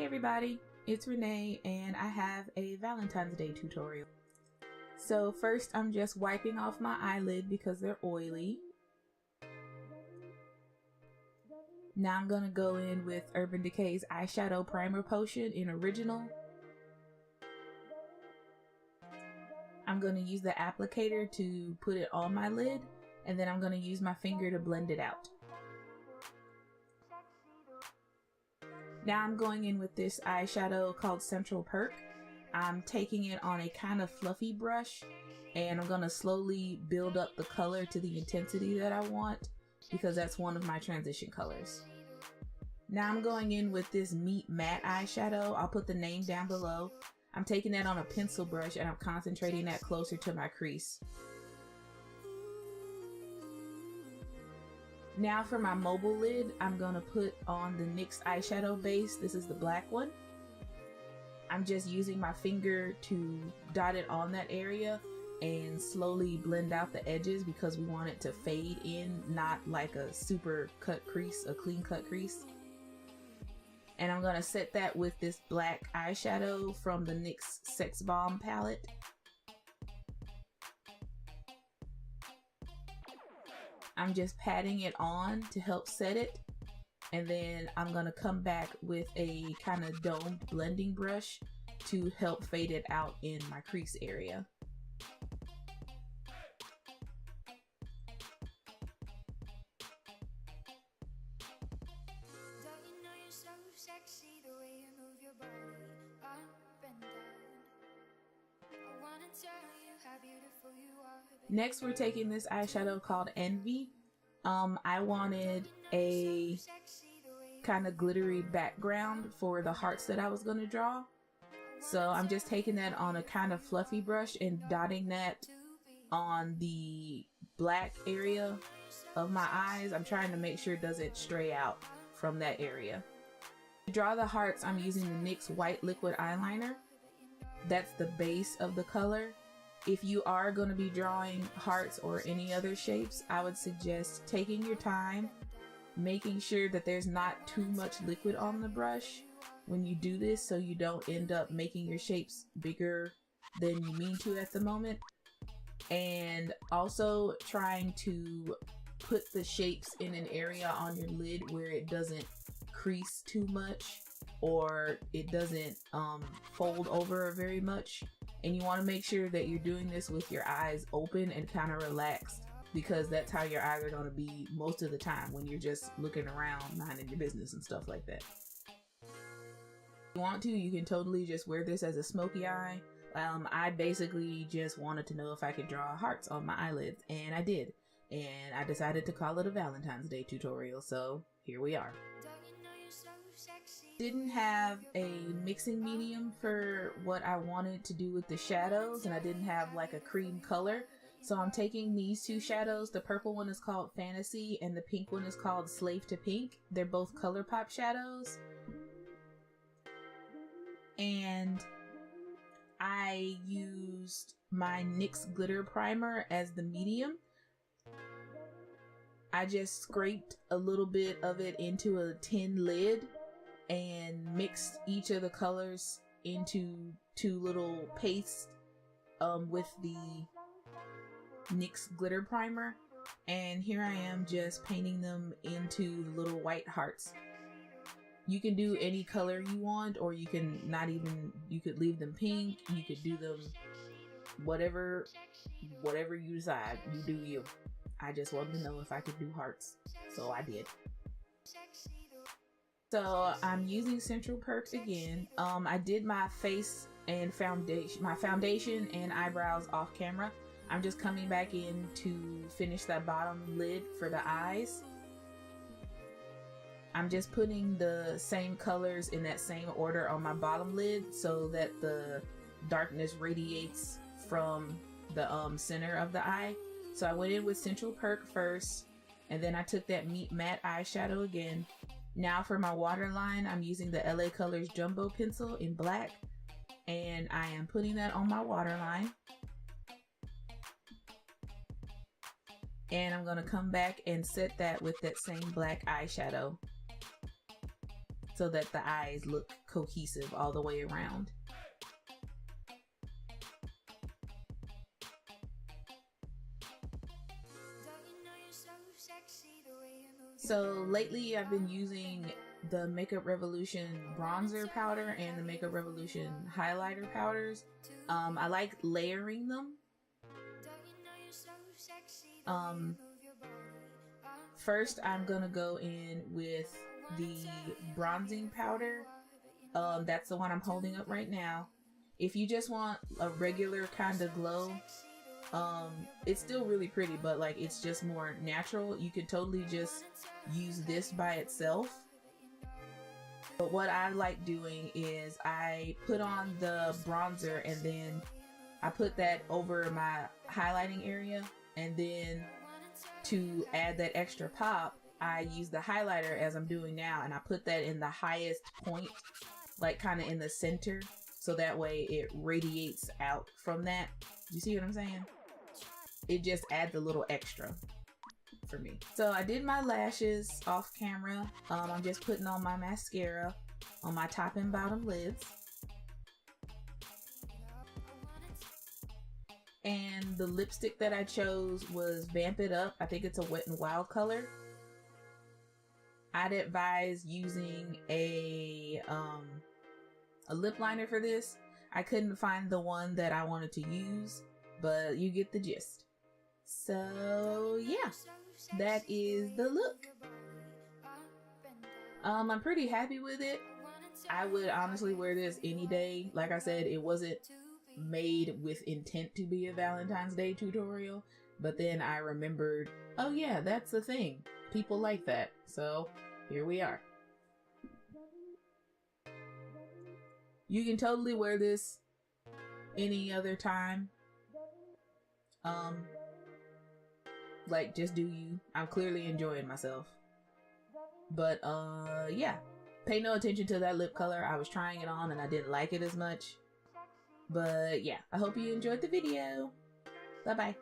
everybody, it's Renee and I have a Valentine's Day tutorial. So first I'm just wiping off my eyelid because they're oily. Now I'm gonna go in with Urban Decay's eyeshadow primer potion in Original. I'm gonna use the applicator to put it on my lid, and then I'm gonna use my finger to blend it out. Now I'm going in with this eyeshadow called Perk. I'm taking it on a kind of fluffy brush, and I'm gonna slowly build up the color to the intensity that I want, because that's one of my transition colors. Now I'm going in with this Meat Matte eyeshadow. I'll put the name down below. I'm taking that on a pencil brush and I'm concentrating that closer to my crease. Now for my mobile lid, I'm gonna put on the NYX eyeshadow base. This is the black one. I'm just using my finger to dot it on that area and slowly blend out the edges because we want it to fade in, not like a super cut crease, a clean cut crease. And I'm gonna set that with this black eyeshadow from the NYX Sex Bomb palette. I'm just patting it on to help set it, and then I'm gonna come back with a kind of domed blending brush to help fade it out in my crease area. Next, we're taking this eyeshadow called Envy. I wanted a kind of glittery background for the hearts that I was going to draw. So I'm just taking that on a kind of fluffy brush and dotting that on the black area of my eyes. I'm trying to make sure it doesn't stray out from that area. To draw the hearts, I'm using the NYX White Liquid Eyeliner. That's the base of the color. If you are going to be drawing hearts or any other shapes, I would suggest taking your time, making sure that there's not too much liquid on the brush when you do this, so you don't end up making your shapes bigger than you mean to at the moment. And also trying to put the shapes in an area on your lid where it doesn't crease too much or it doesn't fold over very much. And you want to make sure that you're doing this with your eyes open and kind of relaxed, because that's how your eyes are going to be most of the time when you're just looking around, minding your business and stuff like that. If you want to, you can totally just wear this as a smoky eye. I basically just wanted to know if I could draw hearts on my eyelids, and I did. And I decided to call it a Valentine's Day tutorial, so here we are. Didn't have a mixing medium for what I wanted to do with the shadows, and I didn't have like a cream color, so I'm taking these two shadows. The purple one is called Fantasy and the pink one is called Slave to Pink. They're both Colourpop shadows, and I used my NYX glitter primer as the medium. I just scraped a little bit of it into a tin lid and mixed each of the colors into two little pastes with the NYX glitter primer. And here I am just painting them into little white hearts. You can do any color you want, or you can not even, you could leave them pink, you could do them whatever you decide. You do you. I just wanted to know if I could do hearts, so I did. So I'm using Perk again. I did my face and foundation and eyebrows off camera. I'm just coming back in to finish that bottom lid for the eyes. I'm just putting the same colors in that same order on my bottom lid so that the darkness radiates from the center of the eye. So I went in with Perk first, and then I took that Meat Matte eyeshadow again. Now for my waterline, I'm using the LA Colors Jumbo Pencil in black, and I am putting that on my waterline. And I'm going to come back and set that with that same black eyeshadow. so that the eyes look cohesive all the way around. So lately I've been using the Makeup Revolution bronzer powder and the Makeup Revolution highlighter powders. I like layering them. First I'm gonna go in with the bronzing powder. That's the one I'm holding up right now. If you just want a regular kind of glow, it's still really pretty, but like it's just more natural. You could totally just use this by itself. But what I like doing is I put on the bronzer and then I put that over my highlighting area, and then to add that extra pop, I use the highlighter as I'm doing now, and I put that in the highest point, like kind of in the center, so that way it radiates out from that. You see what I'm saying? It just adds a little extra for me. So I did my lashes off camera. I'm just putting on my mascara on my top and bottom lids. And the lipstick that I chose was Vamp It Up. I think it's a Wet n Wild color. I'd advise using a lip liner for this. I couldn't find the one that I wanted to use, but you get the gist. So yeah, that is the look. I'm pretty happy with it. I would honestly wear this any day. Like I said, it wasn't made with intent to be a Valentine's Day tutorial, but then I remembered, oh yeah, that's the thing. People like that. So here we are. You can totally wear this any other time. Like, just do you. I'm clearly enjoying myself. But yeah, pay no attention to that lip color. I was trying it on and I didn't like it as much. But yeah, I hope you enjoyed the video. Bye bye.